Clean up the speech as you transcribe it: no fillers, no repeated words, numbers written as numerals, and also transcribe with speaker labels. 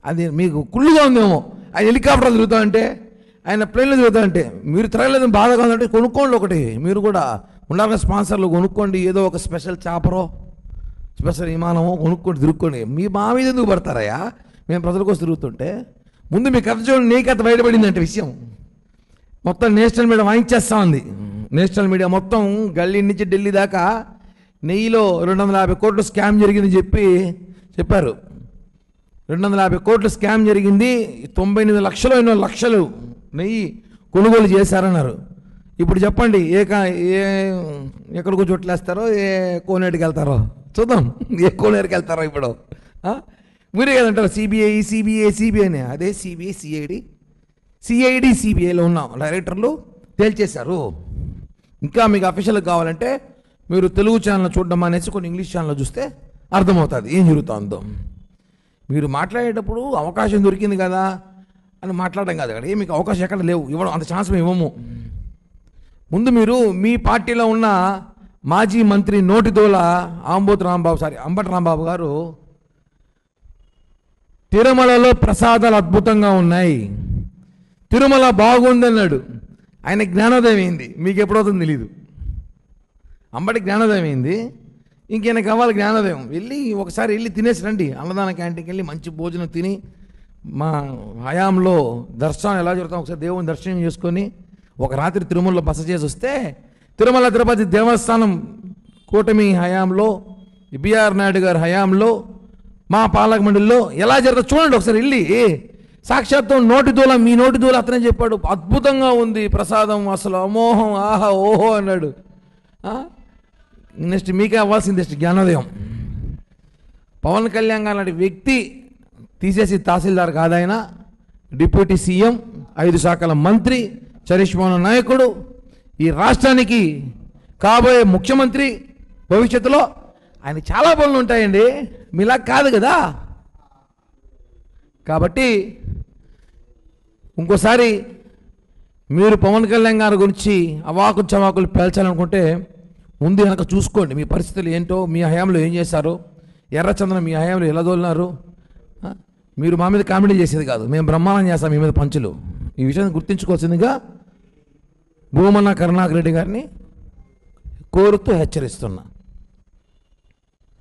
Speaker 1: అది మీకు కుళ్ళుగా ఉందేమో. ఆయన హెలికాప్టర్లు తిరుగుతామంటే, ఆయన ప్లేన్లు తిరుగుతామంటే, మీరు తిరగలేదు బాధగా ఉందంటే కొనుక్కోండి ఒకటి. మీరు కూడా ఉండాలని స్పాన్సర్లు కొనుక్కోండి, ఏదో ఒక స్పెషల్ చాపరో స్పెషల్ విమానమో కొనుక్కోండి, తిరుక్కోండి. మా మీద ఎందుకు పడతారయ్యా? మేము ప్రజల కోసం తిరుగుతుంటే. ముందు మీ కథ చూడండి, నీ కథ బయటపడిందంటే విషయం మొత్తం నేషనల్ మీడియా వాయించేస్తూ ఉంది. నేషనల్ మీడియా మొత్తం గల్లీ నుంచి ఢిల్లీ దాకా నెయ్యిలో 250 కోట్లు స్కామ్ జరిగిందని చెప్పారు. 250 కోట్లు స్కామ్ జరిగింది, 98 లక్షలు ఎన్నో లక్షలు నెయ్యి కొనుగోలు చేశారన్నారు. ఇప్పుడు చెప్పండి, ఎక్కడికో చోట్లేస్తారో, ఏ కోనేటికి వెళ్తారో చూద్దాం. ఏ కోనేటికి వెళ్తారో ఇప్పుడు మీరే కదంటారు సిబిఐ అని. అదే సిఐడి సిబిఐలో ఉన్నాం డైరెక్టర్లు తేల్చేశారు. ఇంకా మీకు అఫీషియల్గా కావాలంటే మీరు తెలుగు ఛానల్ చూడడం అనేసి కొన్ని ఇంగ్లీష్ ఛానల్ చూస్తే అర్థమవుతుంది ఏం జరుగుతుందో. మీరు మాట్లాడేటప్పుడు అవకాశం దొరికింది కదా అని మాట్లాడడం కాదు, అక్కడ మీకు అవకాశం ఎక్కడ లేవు, ఇవ్వడం అంత ఛాన్స్ మేము ఇవ్వము. ముందు మీరు మీ పార్టీలో ఉన్న మాజీ మంత్రి నోటిదోల అంబటి రాంబాబు గారు తిరుమలలో ప్రసాదాలు అద్భుతంగా ఉన్నాయి, తిరుమల బాగుందన్నాడు. ఆయన జ్ఞానోదయం అయింది, మీకు ఎప్పుడవుతుందో తెలీదు. అంబటి జ్ఞానోదయం అయింది, ఇంకేనా కావాలి జ్ఞానోదయం? ఒకసారి వెళ్ళి తినేసి రండి, అన్నదాన క్యాంటీన్కి వెళ్ళి మంచి భోజనం తిని, మా హయాంలో దర్శనం ఎలా జరుగుతాం ఒకసారి దేవుని దర్శనం చేసుకొని ఒక రాత్రి తిరుమలలో బస చేసి వస్తే, తిరుమల తిరుపతి దేవస్థానం కూటమి హయాంలో, బిఆర్ నాయుడు గారి హయాంలో, మా పాలక మండలిలో ఎలా జరుగుతుందో చూడండి ఒకసారి వెళ్ళి. సాక్షాత్తు నోటిదూల, మీ నోటిదూల అతనే చెప్పాడు, అద్భుతంగా ఉంది ప్రసాదం, అసలు అమోహం, ఆహా ఓహో అన్నాడు. నెక్స్ట్ మీకే అవ్వాల్సింది నెక్స్ట్ జ్ఞానోదయం. పవన్ కళ్యాణ్ గారు లాంటి వ్యక్తి తీసేసి తహసీల్దార్ కాదాయన, డిప్యూటీ సీఎం, 5 శాఖల మంత్రి, చరిష్మాన నాయకుడు, ఈ రాష్ట్రానికి కాబోయే ముఖ్యమంత్రి భవిష్యత్తులో. ఆయన చాలా పనులు ఉంటాయండి, మీలా కాదు కదా. కాబట్టి ఇంకోసారి మీరు పవన్ కళ్యాణ్ గారి గురించి అవాకు చవాకులు పేల్చాలనుకుంటే ముందు వెనక చూసుకోండి, మీ పరిస్థితులు ఏంటో, మీ హయాంలో ఏం చేశారు, ఎర్రచందనం మీ హయాంలో ఎలా దోలినారు. మీరు మా మీద కామెడీ చేసేది కాదు, మేము బ్రహ్మాండం చేస్తాం మీ మీద పంచులు. ఈ విషయాన్ని గుర్తించుకోవాల్సిందిగా భూమన్న కరుణాకర్ రెడ్డి గారిని కోరుతూ హెచ్చరిస్తున్నా.